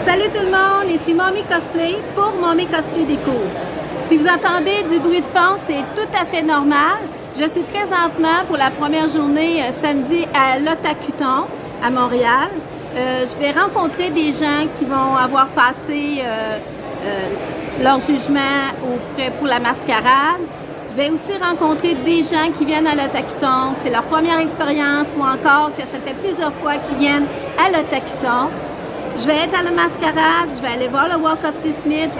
Salut tout le monde, ici Mommy Cosplay pour Mommy Cosplay Déco. Si vous entendez du bruit de fond, c'est tout à fait normal. Je suis présentement pour la première journée samedi à l'Otakuton à Montréal. Je vais rencontrer des gens qui vont avoir passé leur jugement pour la mascarade. Je vais aussi rencontrer des gens qui viennent à l'Otakuton, c'est leur première expérience ou encore que ça fait plusieurs fois qu'ils viennent à l'Otakuton. Je vais être à la mascarade, je vais aller voir le Walk Cosplay Smith.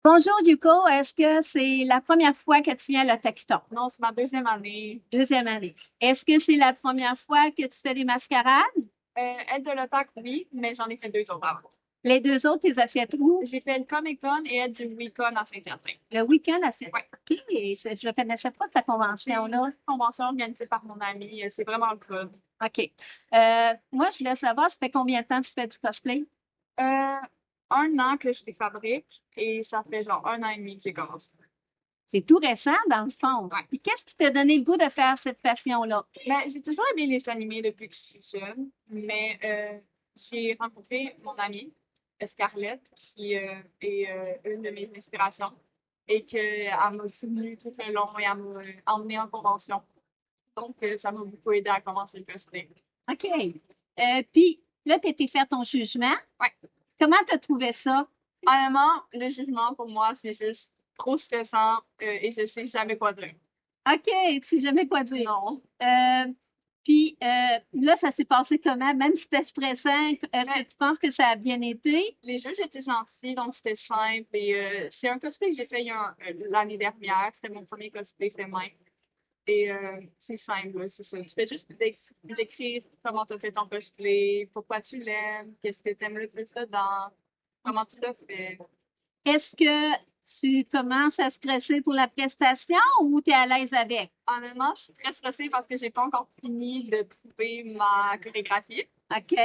Bonjour Yuko, est-ce que c'est la première fois que tu viens à l'Otakuton? Non, c'est ma deuxième année. Deuxième année. Est-ce que c'est la première fois que tu fais des mascarades? Elle de l'Otak, oui, mais j'en ai fait deux autres avant. Les deux autres, tu les as faites où? J'ai fait le Comic-Con et elle du WeCon à Saint-Hyacinthe. Le week-end à Saint. Ouais. OK, je ne connaissais pas ta convention-là. C'est une convention organisée par mon ami. C'est vraiment le fun. OK. Moi, je voulais savoir, ça fait combien de temps que tu fais du cosplay? Un an que je les fabrique et ça fait genre un an et demi que j'ai commencé. C'est tout récent, dans le fond. Ouais. Puis qu'est-ce qui t'a donné le goût de faire cette passion-là? Ben, j'ai toujours aimé les animés depuis que je suis jeune, mais j'ai rencontré mon amie, Scarlett, qui est une de mes inspirations et qu'elle m'a soutenue tout le long et elle m'a emmenée en convention. Donc, ça m'a beaucoup aidé à commencer le cosplay. OK. Puis là, tu étais faire ton jugement. Ouais. Comment tu as trouvé ça? Honnêtement, le jugement pour moi, c'est juste trop stressant et je sais jamais quoi dire. OK, tu sais jamais quoi dire. Non. Puis là, ça s'est passé comment? Même si c'était stressant, est-ce que tu penses que ça a bien été? Les juges étaient gentils, donc c'était simple. Et c'est un cosplay que j'ai fait l'année dernière. C'était mon premier cosplay fait même. Et c'est simple, là, c'est ça. Tu fais juste décrire comment tu as fait ton cosplay, pourquoi tu l'aimes, qu'est-ce que tu aimes le plus dedans, comment tu l'as fait. Est-ce que tu commences à stresser pour la prestation ou tu es à l'aise avec? Honnêtement, je suis très stressée parce que j'ai pas encore fini de trouver ma chorégraphie. OK.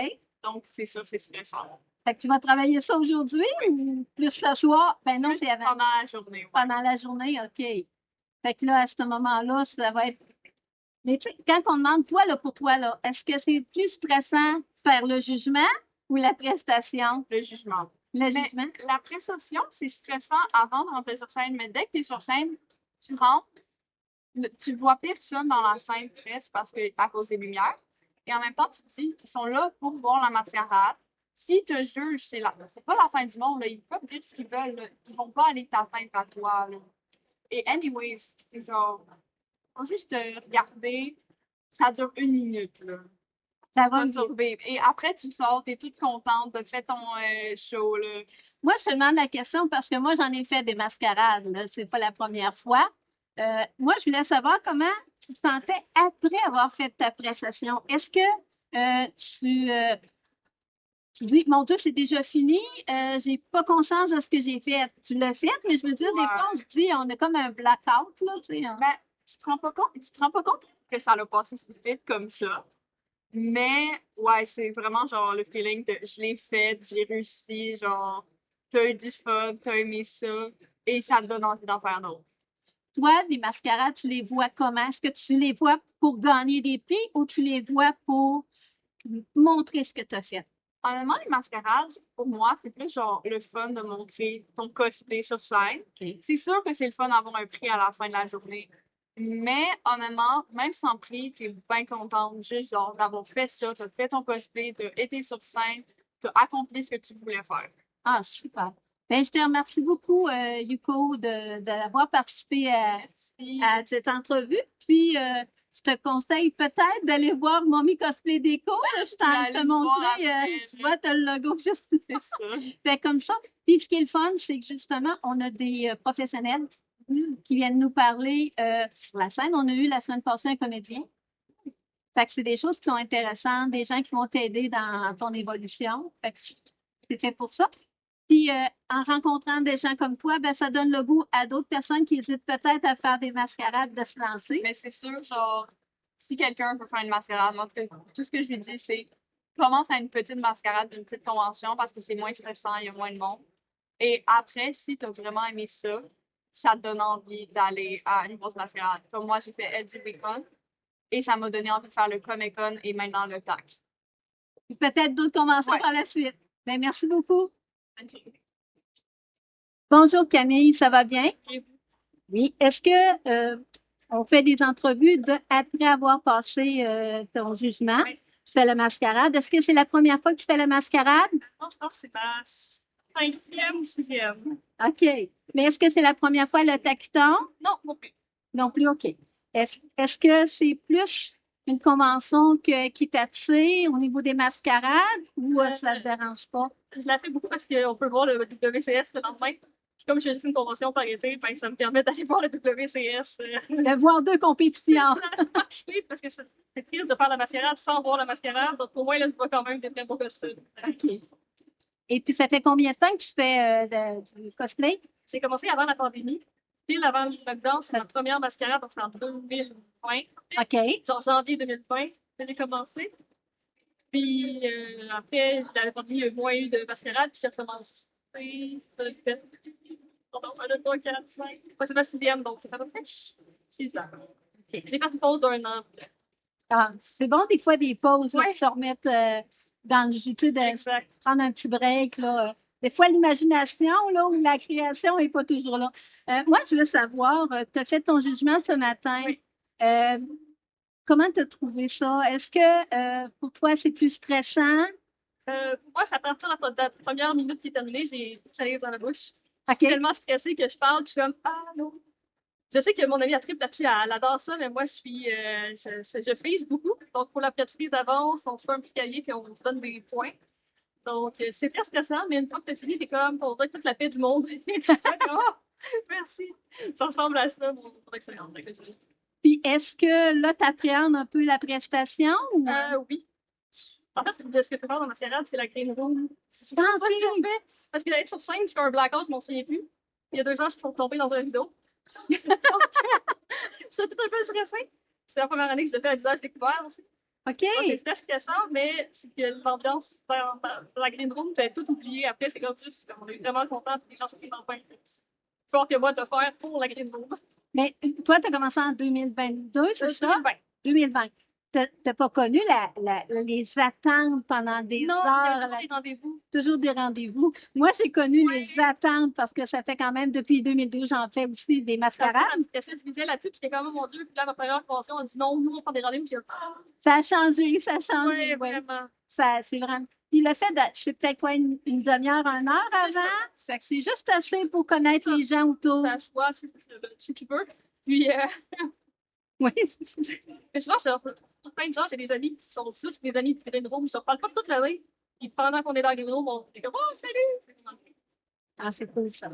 Donc, c'est sûr, c'est stressant. Fait que tu vas travailler ça aujourd'hui ou plus le soir? Ben non, Plus c'est avant. pendant la journée. Ouais. Pendant la journée, OK. Fait que là, à ce moment-là, ça va être. Mais tu sais, quand on demande, toi, là, pour toi, là, est-ce que c'est plus stressant faire le jugement ou la prestation? Le jugement. Le Mais jugement? la prestation, c'est stressant avant de rentrer sur scène. Mais dès que tu es sur scène, tu rentres, tu vois personne dans la scène presque parce que à cause des lumières. Et en même temps, tu te dis, ils sont là pour voir la mascarade. S'ils te jugent, c'est pas la fin du monde. Là. Ils peuvent dire ce qu'ils veulent. Là. Ils vont pas aller t'atteindre à toi. Là. Et anyways, c'est genre, faut juste te regarder. Ça dure 1 minute. Là. Ça Tu va vas bien. survivre. Et après, tu sors, t'es toute contente, t'as fait ton show. Là. Moi, je te demande la question parce que moi, j'en ai fait des mascarades, là. C'est pas la première fois. Moi, je voulais savoir comment tu te sentais après avoir fait ta prestation. Est-ce que tu dis, mon Dieu, c'est déjà fini, j'ai pas conscience de ce que j'ai fait. Tu l'as fait, mais je veux dire, des fois, on se dit, on a comme un blackout, là, tu sais. Ben, tu te rends pas compte que ça l'a passé si vite comme ça. Mais, ouais, c'est vraiment genre le feeling de je l'ai fait, j'ai réussi, genre, t'as eu du fun, t'as aimé ça, et ça te donne envie d'en faire d'autres. Toi, les mascarades, tu les vois comment? Est-ce que tu les vois pour gagner des prix ou tu les vois pour montrer ce que tu as fait? Honnêtement, les mascarades, pour moi, c'est plus genre le fun de montrer ton cosplay sur scène. OK. C'est sûr que c'est le fun d'avoir un prix à la fin de la journée. Mais honnêtement, même sans prix, t'es bien contente juste genre d'avoir fait ça, t'as fait ton cosplay, t'as été sur scène, t'as accompli ce que tu voulais faire. Ah, super. Ben, je te remercie beaucoup, Yuko, d'avoir participé à cette entrevue. Puis, je te conseille peut-être d'aller voir Mommy Cosplay Déco. Là, je te D'aller le voir montrais, après, tu là. vois, tu as le logo juste C'est ça. fait comme ça. Puis, ce qui est le fun, c'est que justement, on a des professionnels qui viennent nous parler sur la scène. On a eu la semaine passée un comédien. Fait que c'est des choses qui sont intéressantes, des gens qui vont t'aider dans ton évolution. Fait que c'est fait pour ça. Puis, en rencontrant des gens comme toi, ben, ça donne le goût à d'autres personnes qui hésitent peut-être à faire des mascarades de se lancer. Mais c'est sûr, genre, si quelqu'un veut faire une mascarade, moi, tout ce que je lui dis, c'est commence à une petite mascarade, une petite convention parce que c'est moins stressant, il y a moins de monde. Et après, si tu as vraiment aimé ça, ça te donne envie d'aller à une grosse mascarade. Comme moi, j'ai fait LGBTCon et ça m'a donné envie de faire le Comic Con et maintenant le TAC. Peut-être d'autres conventions Ouais. par la suite. Ben, merci beaucoup. Bonjour Camille, ça va bien? Oui. Est-ce que on fait des entrevues après avoir passé ton jugement? Oui. Tu fais la mascarade. Est-ce que c'est la première fois que tu fais la mascarade? Non, je pense que c'est ma cinquième ou sixième. OK. Mais est-ce que c'est la première fois le taqueton? Non, non plus. Non plus, OK. Est-ce que c'est plus une convention qui t'attire au niveau des mascarades ou ça ne te dérange pas? Je la fais beaucoup parce qu'on peut voir le WCS le lendemain. Puis comme je fais juste une convention par été, ben, ça me permet d'aller voir le WCS. De voir deux compétitions. Oui, parce que c'est triste de faire la mascarade sans voir la mascarade. Donc au moins, là, je vois quand même des très beaux costumes. OK. Et puis, ça fait combien de temps que tu fais du cosplay? J'ai commencé avant la pandémie. Pile avant le lockdown, c'est ma première mascarade, donc c'est en 2020. OK. Genre janvier 2020 que j'ai commencé. Puis après, la pandémie, il y a moins eu de mascarade, puis j'ai recommencé. Ça fait. Pardon, 1, 2, 3, 4, 5. Ouais, c'est ma sixième, donc c'est à peu près 6 ans. J'ai fait une pause d'1 an. Ah, c'est bon, des fois, des pauses, là, Ouais. qui se remettent dans le jus, tu sais, de Exact. prendre un petit break, là. Des fois, l'imagination, là, ou la création n'est pas toujours là. Moi, je veux savoir, tu as fait ton jugement ce matin. Oui. Comment tu as trouvé ça? Est-ce que pour toi, c'est plus stressant? Pour moi, c'est à partir de la première minute qui est terminée, j'ai tout salive dans la bouche. Je OK. suis tellement stressée que je parle, puis je suis comme ah non. Je sais que mon amie a triple là-dessus, elle adore ça, mais moi, je frise beaucoup. Donc, pour la petite d'avance, on se fait un petit cahier puis on se donne des points. Donc, c'est très stressant, mais une fois que tu as fini, t'es comme, on dirait toute la paix du monde. Tu fais comme, oh, merci. Ça ressemble à ça, mon expérience. Puis, est-ce que là, tu appréhendes un peu la prestation? Ou... Oui. En fait, ce que je peux faire dans ma mascarade, c'est la green room. C'est Ah, ça que OK. je fais. Parce que d'aller sur scène, je fais un blackout, je m'en souviens plus. Il y a 2 ans, je suis tombée dans un rideau. J'étais tout un peu stressée. C'est la première année que je le fais à visage découvert aussi. OK. Donc, c'est très stressant, mais c'est que l'ambiance dans la green room fait tout oublier. Après, c'est comme juste, on est vraiment content, les gens sont enfin. C'est fort que moi de faire pour la green room. Mais toi, tu as commencé en 2022, c'est ça? 2020. 2020. Tu n'as pas connu les attentes pendant des Non, heures? il y a des rendez-vous. Toujours des rendez-vous. Moi, j'ai connu Oui. les attentes parce que ça fait quand même depuis 2012, j'en fais aussi des mascarades. J'ai fait du visuel là-dessus, puis j'étais comme, oh mon Dieu, puis là, ma première convention, on dit non, nous, on prend des rendez-vous. J'ai dit, Ça a changé, ça a changé. oui, Ouais. vraiment. Ça, c'est vraiment. Puis le fait de, c'est peut-être quoi, une demi-heure, 1 heure avant? Fait que c'est juste assez pour connaître les gens autour. Ça se voit, si tu peux. Puis, Oui. mais souvent, pour plein de gens, j'ai des amis qui sont juste mes amis de Green Room. Je ne parle pas toute l'année. Puis pendant qu'on est dans Green Room, on est comme, oh, salut! Ah, c'est cool ça.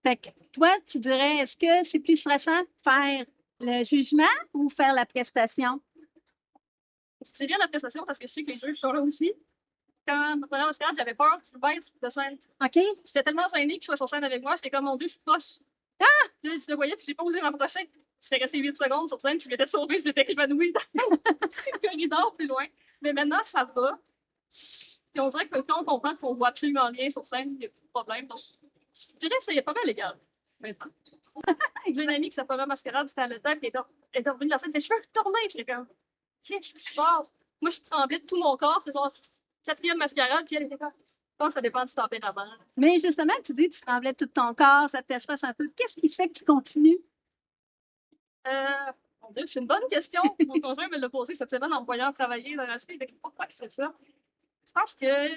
Fait que toi, tu dirais, est-ce que c'est plus stressant de faire le jugement ou faire la prestation? C'est bien la prestation parce que je sais que les juges sont là aussi. Quand ma première mascarade, j'avais peur que tu bêtes de scène. OK? J'étais tellement gênée qu'il soit sur scène avec moi. J'étais comme, mon Dieu, je suis proche. Ah! Puis là, je le voyais, puis j'ai pas osé m'approcher. J'étais restée 8 secondes sur scène, puis je m'étais sauvée, je m'étais évanouie dans le corridor plus loin. Mais maintenant, ça va. Puis on dirait que quand on comprend qu'on voit absolument rien sur scène, il n'y a plus de problème. Donc, je dirais que c'est pas mal légal. Maintenant. J'ai une amie qui sa première mascarade, c'était à l'hôtel, puis elle est revenue de la scène, elle fait, je veux retourner. Puis j'étais comme, qu'est-ce qui se passe? Moi, je tremblais de tout mon corps, c'est son 4e mascarade, puis elle était comme, je pense que ça dépend du tempérament. Mais justement, tu dis que tu tremblais tout ton corps, ça te stresse un peu. Qu'est-ce qui fait que tu continues? Mon Dieu, c'est une bonne question. Mon conjoint me l'a posé cette semaine en me voyant travailler dans la suite. Pourquoi tu fais ça? Je pense que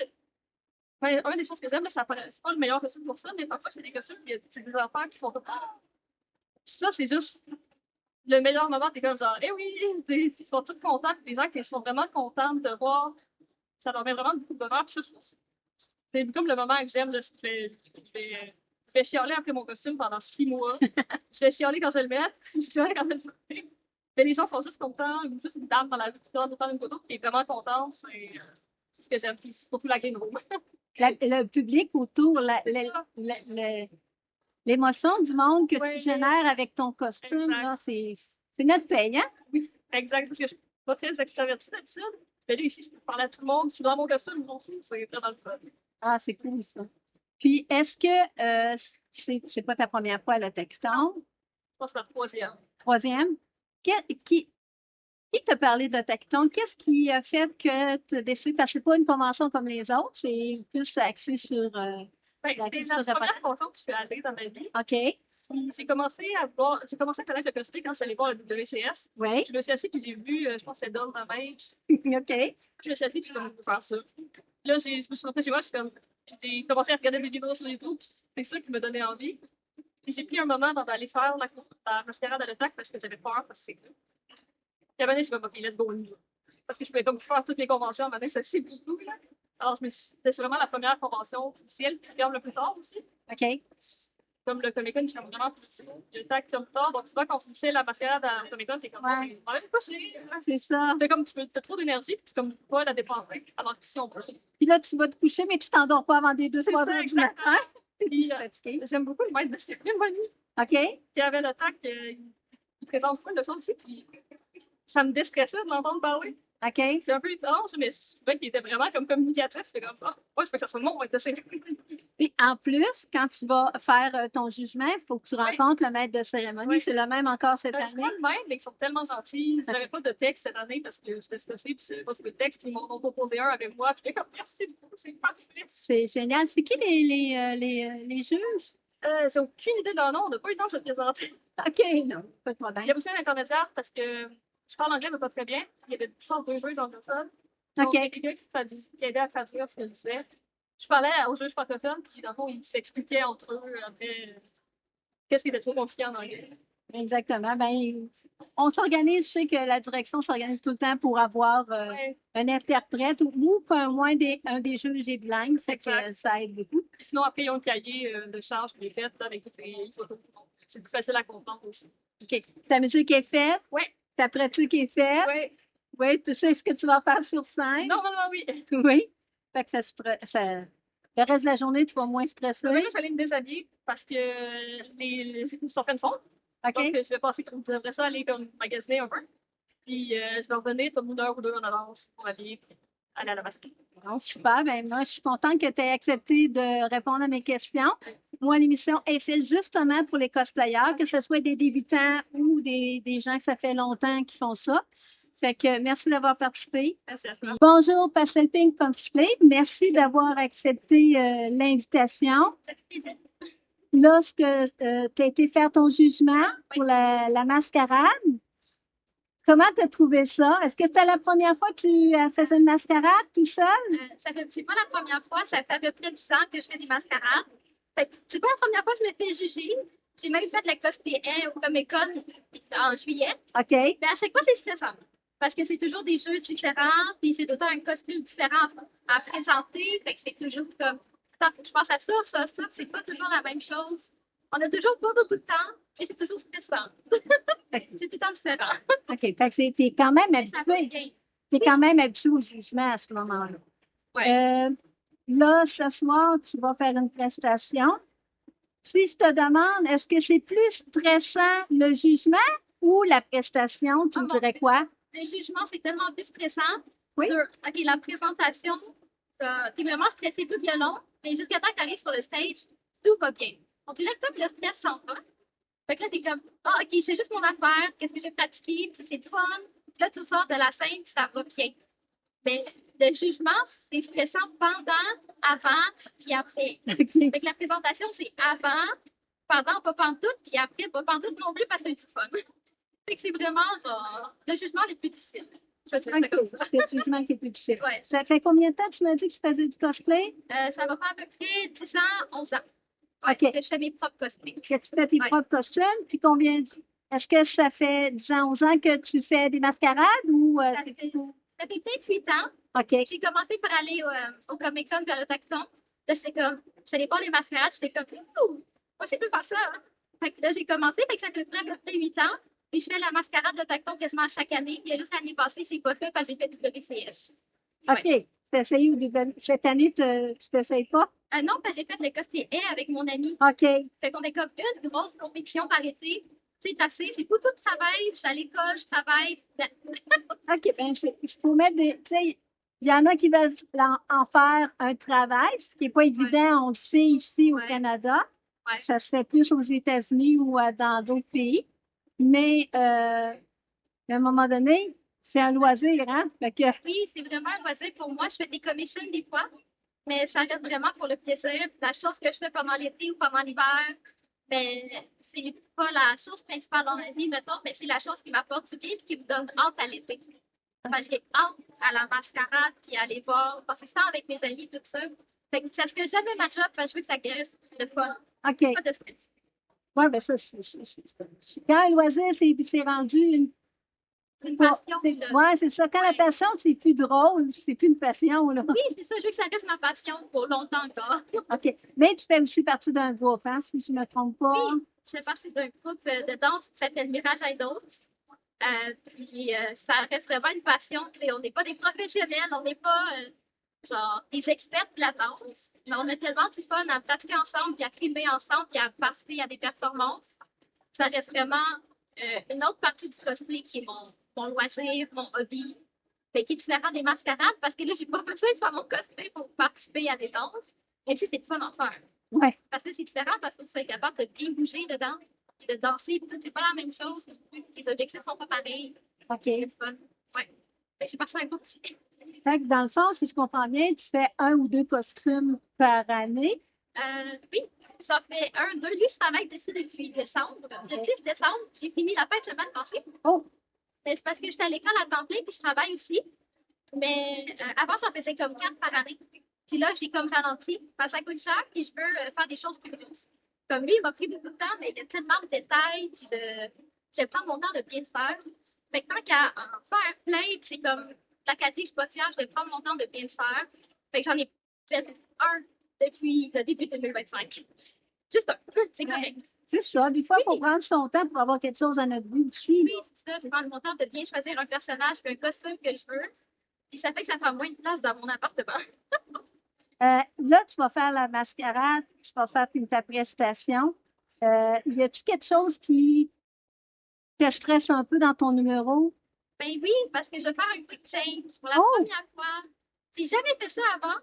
une des choses que j'aime, c'est pas le meilleur costume pour ça, mais parfois c'est des costumes, c'est des enfants qui font tout. Ça, c'est juste le meilleur moment. T'es comme genre, eh oui, ils sont tous contents. Les gens qui sont vraiment contents de voir, ça leur met vraiment beaucoup de bonheur. Puis ça, c'est comme le moment que j'aime. Je vais chialer après mon costume pendant 6 mois. Je vais chialer quand je vais le mettre. Je vais chialer quand je vais le mettre. Mais les gens sont juste contents. Ou juste une dame dans la rue qui prend une photo qui est vraiment contente. C'est ce que j'aime. Puis surtout la green room. Le public autour, l'émotion du monde que Ouais. tu génères avec ton costume, Exact. là, c'est notre paye, hein? Oui, exact. Parce que pas très extravertie d'habitude. Mais là, ici, je peux parler à tout le monde. Je suis dans mon costume, mon fils, c'est vraiment le fun. Ah, c'est cool, ça. Puis, est-ce que c'est pas ta première fois à l'Autochtone? Je pense que c'est la troisième. Troisième? Qui t'a parlé de l'Autochtone? Qu'est-ce qui a fait que tu as décidé? Parce que c'est pas une convention comme les autres, c'est plus axé sur Ben, la c'était culture la première japonaise. convention que je suis allée dans ma vie. OK. Puis j'ai commencé à connaître le cosplay quand je suis allée voir le WCS. Oui. Je me suis assise puis j'ai vu, je pense que c'était Don Damage. OK. Je me suis assise puis je suis comme, je veux faire ça. Là, je me suis rentrée chez moi, je suis comme, puis j'ai commencé à regarder des vidéos sur YouTube, puis c'est ça qui me donnait envie. Puis j'ai pris un moment avant d'aller faire la mascarade à l'attaque parce que j'avais peur, parce que c'est cool. Puis à un moment donné, je suis comme, OK, let's go, on y va. Parce que je pouvais comme faire toutes les conventions, à un moment donné, c'est assez beaucoup, là. Alors, c'était vraiment la première convention officielle qui ferme le plus tard aussi. OK. Comme le Comic-Con, je suis vraiment plus tôt. Il y a le temps qui ferme tard. Donc, souvent, quand on finissait la mascarade à Comic-Con, t'es comme, Ouais. on va même coucher. C'est ça. T'as comme, t'as trop d'énergie, puis tu comme pas la dépenser. Alors qu'ici, on peut. Puis là, tu vas te coucher, mais tu t'endors pas avant des 2-3 C'est ça, heures du matin. Puis, Fatigué. j'aime beaucoup le maître de cérémonie. OK. Qui avait le temps qu'il présente full de choses aussi, puis ça me déstressait de l'entendre parler. OK. C'est un peu étrange, mais je trouvais qu'il était vraiment comme communicatif. C'était comme ça. Moi, je veux que ça soit mon maître de cérémonie. Puis en plus, quand tu vas faire ton jugement, il faut que tu rencontres le maître de cérémonie. Oui. C'est le même encore cette C'est année. pas le même, mais ils sont tellement gentils. J'avais pas de texte cette année parce que j'étais stressée, puis j'avais pas trouvé de texte, puis ils m'en ont proposé un avec moi, puis j'étais comme merci beaucoup, c'est parfait. C'est génial. C'est qui les juges? J'ai aucune idée de leur nom, on n'a pas eu le temps de se présenter. OK, non, pas de Il y problème. a aussi un intermédiaire parce que je parle anglais, mais pas très bien. Il y avait je pense 2 juges anglophones. Donc, OK. il y a quelqu'un qui aidait à traduire ce que je disais. Je parlais aux juges francophones, puis dans le fond, ils s'expliquaient entre eux après qu'est-ce qui était trop compliqué en anglais. Exactement. Ben, on s'organise, je sais que la direction s'organise tout le temps pour avoir Ouais. un interprète ou qu'un moins un des juges est bilingue, fait que Exact. ça aide beaucoup. Puis sinon, après, ils ont le cahier de charge qui est fait avec toutes les photos. Donc, c'est plus facile à comprendre aussi. OK. Ta musique est faite? Oui. Ta pratique est faite? Oui. Oui, tu sais ce que tu vas faire sur scène? Non, oui. Oui. Fait que le reste de la journée, tu vas moins stresser. Là, j'allais me déshabiller parce que les sont fait une faute. OK? Donc, je vais passer comme j'aimerais ça aller comme magasiner un peu. Puis, je vais revenir comme 1 heure ou 2 en avance pour m'habiller et aller à la masque. Bon, super. Ben, moi, je suis contente que tu aies accepté de répondre à mes questions. Moi, l'émission est faite justement pour les cosplayers, que ce soit des débutants ou des gens que ça fait longtemps qui font ça. Fait que merci d'avoir participé. Merci à toi. Bonjour, Pastel Pink Cosplay. Merci d'avoir accepté l'invitation. Ça fait plaisir. Lorsque tu as été faire ton jugement pour la mascarade, comment tu as trouvé ça? Est-ce que c'était la première fois que tu faisais une mascarade tout seul? C'est pas la première fois, ça fait à peu près 10 ans que je fais des mascarades. Fait que c'est pas la première fois que je me fais juger. J'ai même fait le cosplay au Comic-Con en juillet. OK. Mais à chaque fois, c'est stressant. Parce que c'est toujours des jeux différents, puis c'est autant un cosplay différent à présenter. Fait que c'est toujours comme, attends, je pense à ça, c'est pas toujours la même chose. On a toujours pas beaucoup de temps, et c'est toujours stressant. C'est tout le temps différent. OK. Fait que t'es quand même Mais ça va habitué. bien. Tu es quand même habitué au jugement à ce moment-là. Ouais. Là, ce soir, tu vas faire une prestation. Si je te demande, est-ce que c'est plus stressant le jugement ou la prestation? Tu Ah, me mon dirais Dieu. quoi? Le jugement, c'est tellement plus stressant. Oui. OK, la présentation, t'es vraiment stressé tout le long, mais jusqu'à temps que t'arrives sur le stage, tout va bien. On dirait que tout le stress s'en va. Fait que là, t'es comme, OK, je fais juste mon affaire, qu'est-ce que j'ai pratiqué, puis c'est le fun. Puis là, tu sors de la scène, ça va bien. Mais le jugement, c'est stressant pendant, avant, puis après. OK. Fait que la présentation, c'est avant, pendant, pas pantoute, puis après, pas pantoute non plus parce que c'est du fun. Fait que c'est vraiment le jugement le plus difficile. Je vais dire ça OK. comme ça. C'est le jugement qui est plus difficile. Ouais. Ça fait combien de temps que tu m'as dit que tu faisais du cosplay? Ça va faire à peu près 10 ans, 11 ans. Ouais, OK. que je fais mes propres cosplays. Que tu fais tes Ouais. propres costumes, puis combien... Est-ce que ça fait 10 ans, 11 ans que tu fais des mascarades ou... Ça fait peut-être 8 ans. OK. J'ai commencé par aller au Comic-Con vers le Taxon. Là, j'étais comme, j'allais pas les mascarades, j'étais comme, ouh, moi, c'est plus pas ça. Fait que là, j'ai commencé, fait que ça fait à peu près 8 ans. Puis je fais la mascarade de Taxon quasiment chaque année. Il y a juste l'année passée, je l'ai pas fait parce que j'ai fait WCS. OK. Tu t'es essayé cette année, tu t'essayes pas? Non, parce que j'ai fait le cosplay avec mon ami. OK. Fait qu'on est comme une grosse compétition par été. C'est assez, c'est beaucoup de travail. Je suis à l'école, je travaille. OK, bien, il faut mettre des. Tu sais, il y en a qui veulent en faire un travail, ce qui n'est pas évident, on le sait ici au Ouais. Canada. Ouais. Ça se fait plus aux États-Unis ou dans d'autres pays. Mais à un moment donné, c'est un loisir, hein? Fait que, Oui, c'est vraiment un loisir pour moi. Je fais des commissions des fois, mais ça reste vraiment pour le plaisir. La chose que je fais pendant l'été ou pendant l'hiver, ben, c'est pas la chose principale dans ma vie, mettons, mais c'est la chose qui m'apporte du bien et qui me donne hâte à l'été. Ben, j'ai hâte à la mascarade puis à aller voir, passer du temps avec mes amis, tout ça. Fait que ça serait jamais ma job, parce que je veux que ça guérisse le fun, OK. pas de stress. Oui, bien, ça, quand un loisir, c'est rendu une. C'est une passion. Oui, là. c'est ça. Quand la passion, c'est plus drôle, c'est plus une passion, là. Oui, c'est ça. Je veux que ça reste ma passion pour longtemps encore. OK. Mais tu fais aussi partie d'un groupe, hein, si je ne me trompe pas. Oui, je fais partie d'un groupe de danse qui s'appelle Mirage Idols. Ça reste vraiment une passion. T'sais, on n'est pas des professionnels, on n'est pas genre des experts de la danse, mais on a tellement du fun à pratiquer ensemble, puis à filmer ensemble, puis à participer à des performances. Ça reste vraiment une autre partie du cosplay qui est mon loisir, mon hobby, mais qui est différent des mascarades, parce que là, j'ai pas besoin de faire mon cosplay pour participer à des danses, même si c'est le fun d'en faire. Ouais. Parce que c'est différent, parce que tu es capable de bien bouger dedans, et de danser, tout, c'est pas la même chose. Les objectifs sont pas pareils. OK. C'est le fun. Ouais. J'ai passé un groupe aussi. Fait que dans le fond, si je comprends bien, tu fais 1 ou 2 costumes par année. Oui, j'en fais un, deux. Lui, je travaille dessus depuis décembre. Le 10 décembre, j'ai fini la fin de semaine passée. Oh! Mais c'est parce que j'étais à l'école à temps plein, puis je travaille aussi. Mais avant, j'en faisais comme 4 par année. Puis là, j'ai comme ralenti, parce que ça coûte cher, puis je veux faire des choses plus grosses. Comme lui, il m'a pris beaucoup de temps, mais il y a tellement de détails, puis je vais prendre mon temps de bien le faire. Fait que tant qu'à en faire plein, puis c'est comme la qualité, je suis pas fière, je vais prendre mon temps de bien le faire. Fait que j'en ai fait un depuis le début 2025. Juste un, c'est correct. C'est ça. Des fois, il faut Oui. prendre son temps pour avoir quelque chose à notre vie aussi. Oui, c'est ça, je prends mon temps de bien choisir un personnage puis un costume que je veux. Puis ça fait que ça prend moins de place dans mon appartement. Là, tu vas faire la mascarade, tu vas faire ta prestation. Y a-tu quelque chose qui te stresse un peu dans ton numéro? Ben oui, parce que je vais faire un quick change pour la Oh! première fois. J'ai jamais fait ça avant,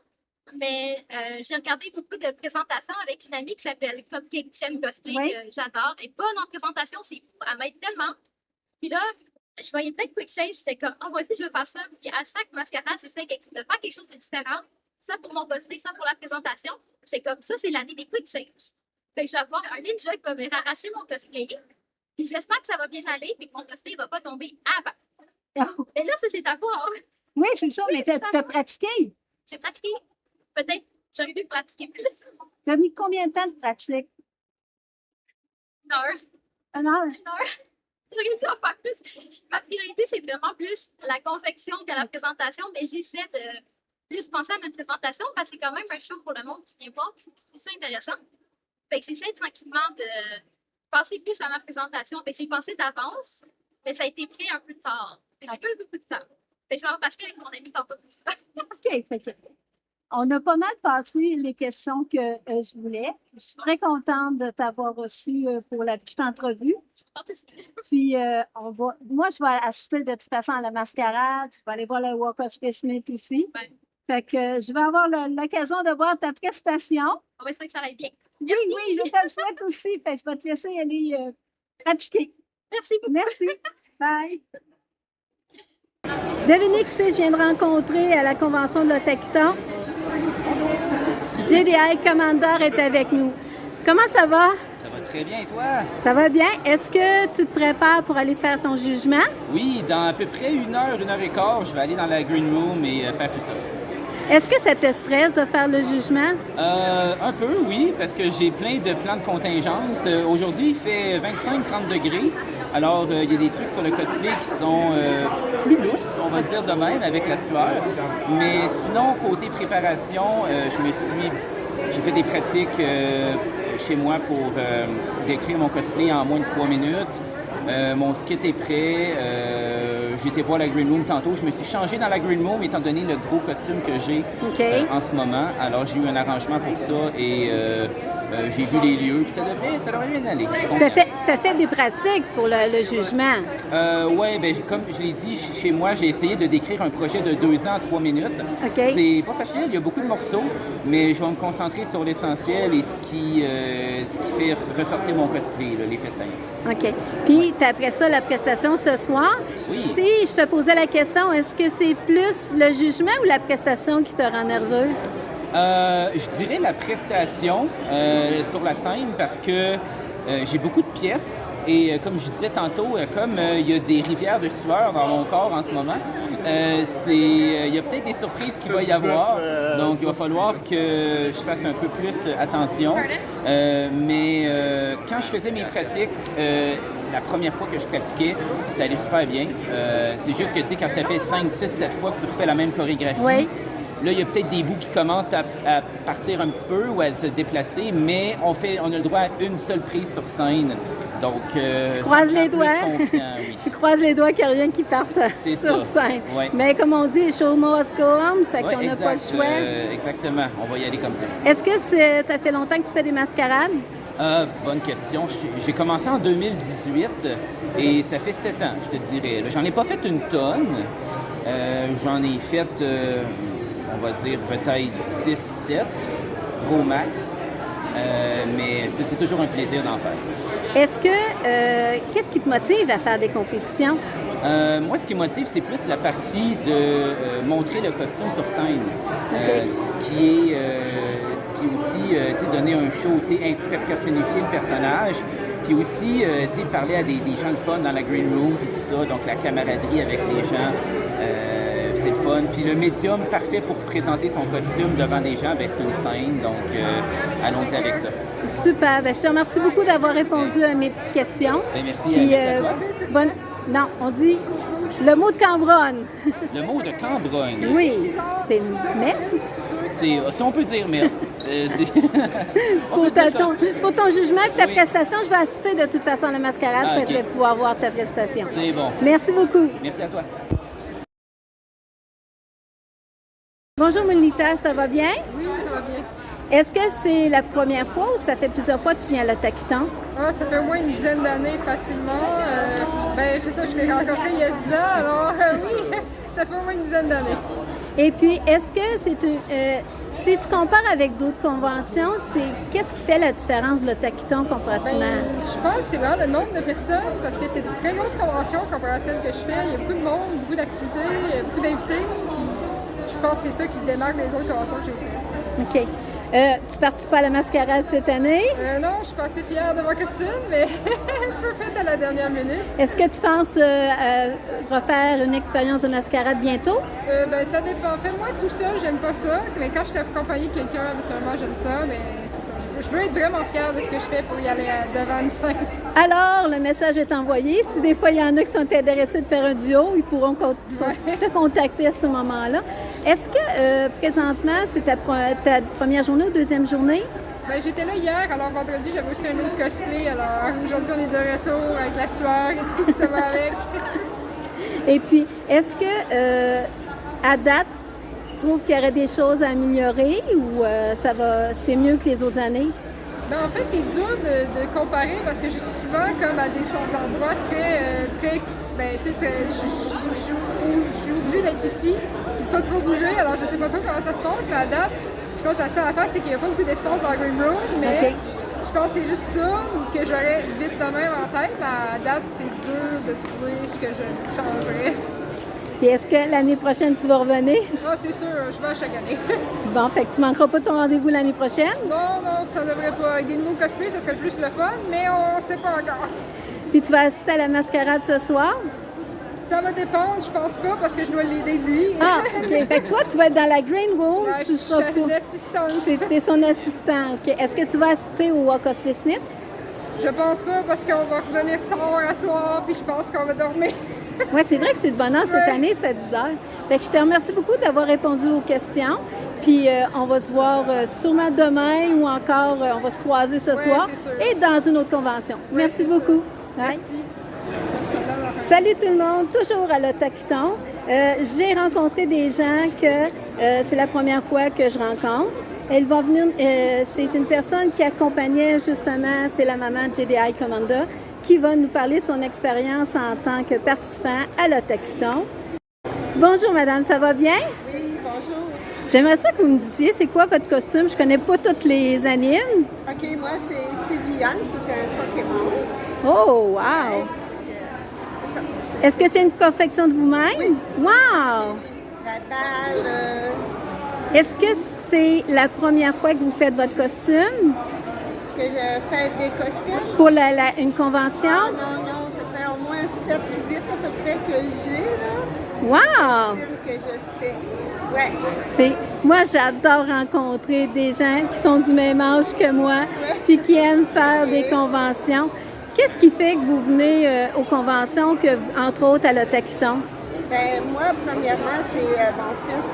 mais j'ai regardé beaucoup de présentations avec une amie qui s'appelle Cupcake Chen Cosplay, Oui. que j'adore. Elle est bonne en présentation, c'est fou, elle m'aide tellement. Puis là, je voyais plein de quick change, c'était comme, oh, voici, je veux faire ça. Puis à chaque mascarade, j'essaie de faire quelque chose de différent. Ça pour mon cosplay, ça pour la présentation. C'est comme ça, c'est l'année des quick change. Fait que je vais avoir un ninja qui va me arracher mon cosplay. Puis j'espère que ça va bien aller et que mon cosplay ne va pas tomber avant. Mais là, ça, c'est à voir. Oui, c'est ça, mais c'est t'as pratiqué. J'ai pratiqué. Peut-être j'aurais dû pratiquer plus. T'as mis combien de temps de pratique? Une heure. 1 heure? Une heure. J'aurais dû en faire plus. Ma priorité, c'est vraiment plus la confection que la présentation, mais j'essaie de plus penser à ma présentation parce que c'est quand même un show pour le monde qui vient voir. Je trouve ça intéressant. Fait que j'essaie tranquillement de penser plus à ma présentation. Fait que j'ai pensé d'avance, mais ça a été pris un peu tard. Fait que j'ai pas eu beaucoup de temps. Fait que je vais en passer avec mon ami tantôt pour ça. OK. Fait que on a pas mal passé les questions que je voulais. Je suis très contente de t'avoir reçu pour la petite entrevue. Pas tout de suite. Puis, moi, je vais assister de toute façon à la mascarade. Je vais aller voir le Walk of Space Smith aussi. Ouais. Fait que je vais avoir l'occasion de voir ta prestation. On va essayer que ça aille bien. Oui, oui, je te le souhaite aussi. Fait que je vais te laisser aller pratiquer. Merci beaucoup. Merci. Bye. Devinez qui c'est, je viens de rencontrer à la convention de l'Otakuton. JDI Commander est avec nous. Comment ça va? Ça va très bien, et toi? Ça va bien. Est-ce que tu te prépares pour aller faire ton jugement? Oui, dans à peu près 1 heure et quart, je vais aller dans la Green Room et faire tout ça. Est-ce que ça te stresse de faire le jugement? Un peu, oui, parce que j'ai plein de plans de contingence. Aujourd'hui, il fait 25-30 degrés. Alors, il y a des trucs sur le cosplay qui sont plus lousses, on va dire de même, avec la sueur. Mais sinon, côté préparation, j'ai fait des pratiques chez moi pour décrire mon cosplay en moins de 3 minutes. Mon skit est prêt. J'ai été voir la Green Room tantôt. Je me suis changé dans la Green Room étant donné le gros costume que j'ai en ce moment. Alors, j'ai eu un arrangement pour ça et J'ai vu les lieux, puis ça devrait bien aller. T'as fait des pratiques pour le jugement. Oui, ben, comme je l'ai dit, chez moi, j'ai essayé de décrire un projet de 2 ans en 3 minutes. OK. C'est pas facile, il y a beaucoup de morceaux, mais je vais me concentrer sur l'essentiel et ce qui fait ressortir mon cosplay, là, l'effet scène. OK. Puis, après ça, la prestation ce soir. Oui. Si je te posais la question, est-ce que c'est plus le jugement ou la prestation qui te rend nerveux? Je dirais la prestation sur la scène parce que j'ai beaucoup de pièces et comme je disais tantôt, comme il y a des rivières de sueur dans mon corps en ce moment, il y a peut-être des surprises qu'il va y avoir. Donc il va falloir que je fasse un peu plus attention. Mais quand je faisais mes pratiques, la première fois que je pratiquais, ça allait super bien. C'est juste que tu sais, quand ça fait 5, 6, 7 fois que tu refais la même chorégraphie, Oui. là, il y a peut-être des bouts qui commencent à partir un petit peu ou à se déplacer, mais on a le droit à une seule prise sur scène. Donc, Tu croises les doigts. Oui. Tu croises les doigts qu'il n'y a rien qui parte C'est sur ça. scène. Ouais. Mais comme on dit, show must go on, fait Ouais, qu'on n'a exact, pas le choix. exactement. On va y aller comme ça. Est-ce que ça fait longtemps que tu fais des mascarades? Bonne question. J'ai commencé en 2018 et ça fait 7 ans, je te dirais. J'en ai pas fait une tonne. J'en ai fait, on va dire, peut-être 6, 7, gros max. Mais tu sais, c'est toujours un plaisir d'en faire. Est-ce que, qu'est-ce qui te motive à faire des compétitions? Moi, ce qui me motive, c'est plus la partie de montrer le costume sur scène. Ce qui est aussi tu sais, donner un show, tu sais, personnifier le personnage. Puis aussi, tu sais, parler à des gens de fun dans la green room et tout ça. Donc, la camaraderie avec les gens, c'est le fun. Puis le médium parfait pour présenter son costume devant des gens, ben, c'est une scène. Donc, allons-y avec ça. Super. Ben, je te remercie beaucoup d'avoir répondu à mes petites questions. Ben, merci, Puis, merci à toi. Non, on dit le mot de Cambronne. Le mot de Cambronne. Oui, c'est mais. Si on peut dire mais. Pour ton jugement et ta Oui. prestation, je vais assister de toute façon à la mascarade, Ah, fait que ok. je vais pouvoir voir ta prestation. C'est bon. Merci beaucoup. Merci à toi. Bonjour Molita, ça va bien? Oui, ça va bien. Est-ce que c'est la première fois ou ça fait plusieurs fois que tu viens à l'Otakuton? Ah, ça fait au moins une dizaine d'années facilement. C'est ça, je l'ai rencontré il y a 10 ans, alors oui, ça fait au moins une dizaine d'années. Et puis, est-ce que c'est si tu compares avec d'autres conventions, qu'est-ce qui fait la différence de l'Otakuton comparativement? Je pense que c'est vraiment le nombre de personnes, parce que c'est une très grosse convention comparée à celle que je fais. Il y a beaucoup de monde, beaucoup d'activités, beaucoup d'invités. Puis je pense que c'est ça qui se démarque des autres conventions que j'ai faites. OK. Tu participes à la mascarade cette année. Non, je suis pas assez fière de mon costume, mais un peu faite à la dernière minute. Est-ce que tu penses refaire une expérience de mascarade bientôt? Ça dépend. En fait, moi, tout seul, j'aime pas ça. Mais quand je suis accompagnée de quelqu'un, habituellement, j'aime ça. Mais c'est ça. Je veux être vraiment fière de ce que je fais pour y aller devant une scène. Alors, le message est envoyé. Si des fois, il y en a qui sont intéressés de faire un duo, ils pourront te contacter à ce moment-là. Est-ce que, présentement, c'est ta première journée ou deuxième journée? J'étais là hier, alors vendredi, j'avais aussi un autre cosplay. Alors aujourd'hui, on est de retour avec la sueur et tout, puis ça va avec. Et puis, est-ce que, à date, tu trouves qu'il y aurait des choses à améliorer ou c'est mieux que les autres années? En fait, c'est dur de comparer parce que je suis souvent comme à des endroits très je suis obligée d'être ici et de pas trop bouger, alors je sais pas trop comment ça se passe, mais à date, je pense que la seule affaire, c'est qu'il n'y a pas beaucoup d'espace dans la Green Room, mais OK. je pense que c'est juste ça que j'aurais vite de même en tête, mais à date, c'est dur de trouver ce que je changerais. Et est-ce que l'année prochaine, tu vas revenir? Ah, c'est sûr, je vais à chaque année. Bon, fait que tu manqueras pas ton rendez-vous l'année prochaine. Non, ça devrait pas. Avec des nouveaux cosplays, ça serait plus le fun, mais on sait pas encore. Puis tu vas assister à la mascarade ce soir? Ça va dépendre, je pense pas, parce que je dois l'aider de lui. Ah, OK. Fait que toi, tu vas être dans la Green Room, Ouais, tu je seras suis l'assistante. T'es son assistant, OK. Est-ce que tu vas assister au Cosplay Smith? Je pense pas, parce qu'on va revenir tard à soir, puis je pense qu'on va dormir. Oui, c'est vrai que c'est de bonne heure cette année, c'est à 10 heures. Fait que je te remercie beaucoup d'avoir répondu aux questions. Puis on va se voir sûrement demain ou encore on va se croiser ce soir c'est sûr. et dans une autre convention. Merci c'est beaucoup. sûr. Bye. Merci. Salut tout le monde, toujours à l'Otakuton. J'ai rencontré des gens que c'est la première fois que je rencontre. Elle va venir, c'est une personne qui accompagnait justement, c'est la maman de JDI Commander, qui va nous parler de son expérience en tant que participant à l'Otakuton. Bonjour madame, ça va bien? Oui, bonjour. J'aimerais ça que vous me disiez, c'est quoi votre costume? Je connais pas toutes les animes. OK, moi, c'est Sylviane, c'est un Pokémon. Oh, wow! Est-ce que c'est une confection de vous-même? Oui. Wow! La balle, Est-ce que c'est la première fois que vous faites votre costume que je fais des costumes. pour une convention? Ah, non, ça fait au moins 7 ou 8 à peu près que j'ai, là. Wow! Que je fais. Ouais. Moi, j'adore rencontrer des gens qui sont du même âge que moi puis qui aiment faire des conventions. Qu'est-ce qui fait que vous venez aux conventions, entre autres à l'Otakuton? Ben moi, premièrement, c'est mon fils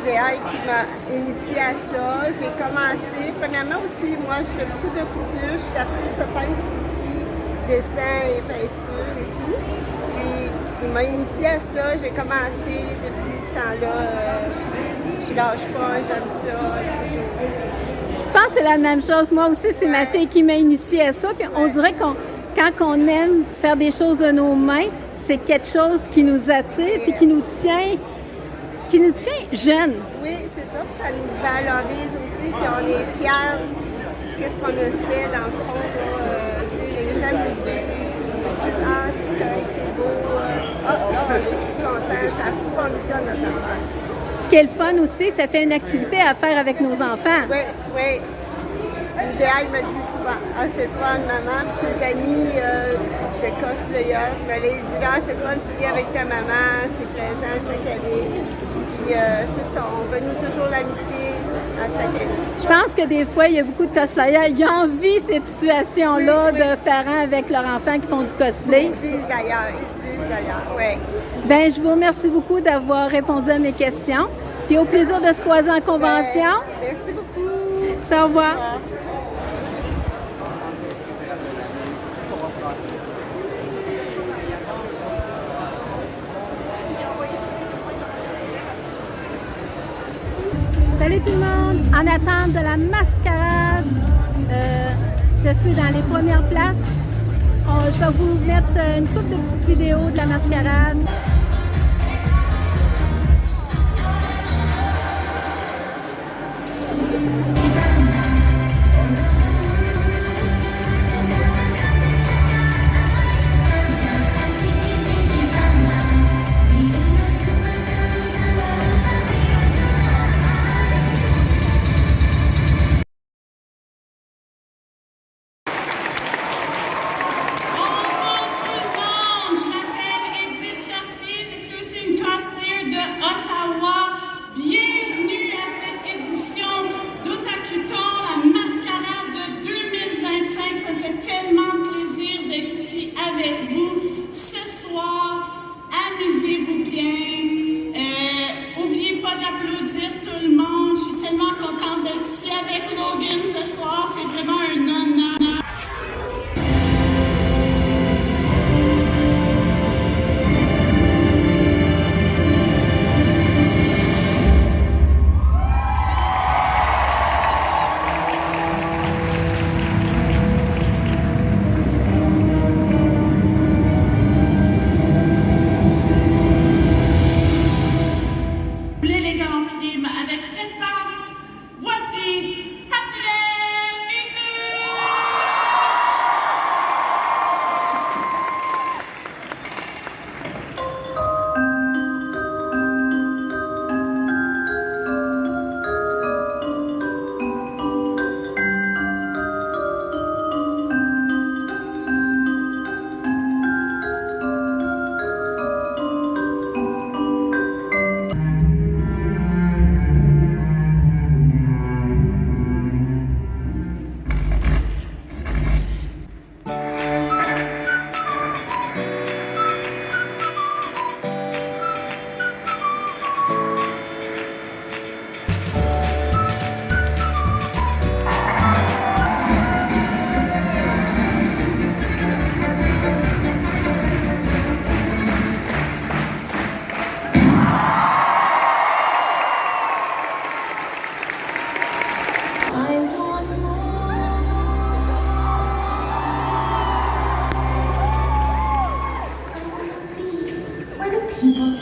idéal qui m'a initié à ça. J'ai commencé. Premièrement aussi, moi, je fais beaucoup de couture. Je suis artiste peintre aussi, dessin et peinture et tout. Puis, il m'a initié à ça. J'ai commencé depuis ce temps-là. Je lâche pas, j'aime ça. Je pense que c'est la même chose. Moi aussi, c'est ma fille qui m'a initiée à ça. Puis on dirait quand on aime faire des choses de nos mains, c'est quelque chose qui nous attire puis qui nous tient jeunes. Oui, c'est ça. Puis ça nous valorise aussi. Puis on est fiers qu'est-ce qu'on a fait dans le fond. Les gens nous disent ah, c'est correct, c'est beau. On est tout contents. Ça fonctionne notre affaire. Ce qui est le fun aussi, ça fait une activité à faire avec nos enfants. Oui. L'idéal me dit souvent, ah, c'est le fun, maman, puis ses amis de cosplayers me les disent, ah, c'est le fun, tu viens avec ta maman, c'est présent chaque année. Puis c'est ça, on renoue toujours l'amitié à chaque année. Je pense que des fois, il y a beaucoup de cosplayers qui envient cette situation-là de parents avec leurs enfants qui font du cosplay. Ils disent d'ailleurs, oui. Bien, je vous remercie beaucoup d'avoir répondu à mes questions. Puis au plaisir de se croiser en convention. Merci beaucoup. Au revoir. Salut tout le monde! En attente de la mascarade, je suis dans les premières places. Je vais vous mettre une couple de petites vidéos de la mascarade. Ottawa. Bienvenue à cette édition d'Otakuton. qui va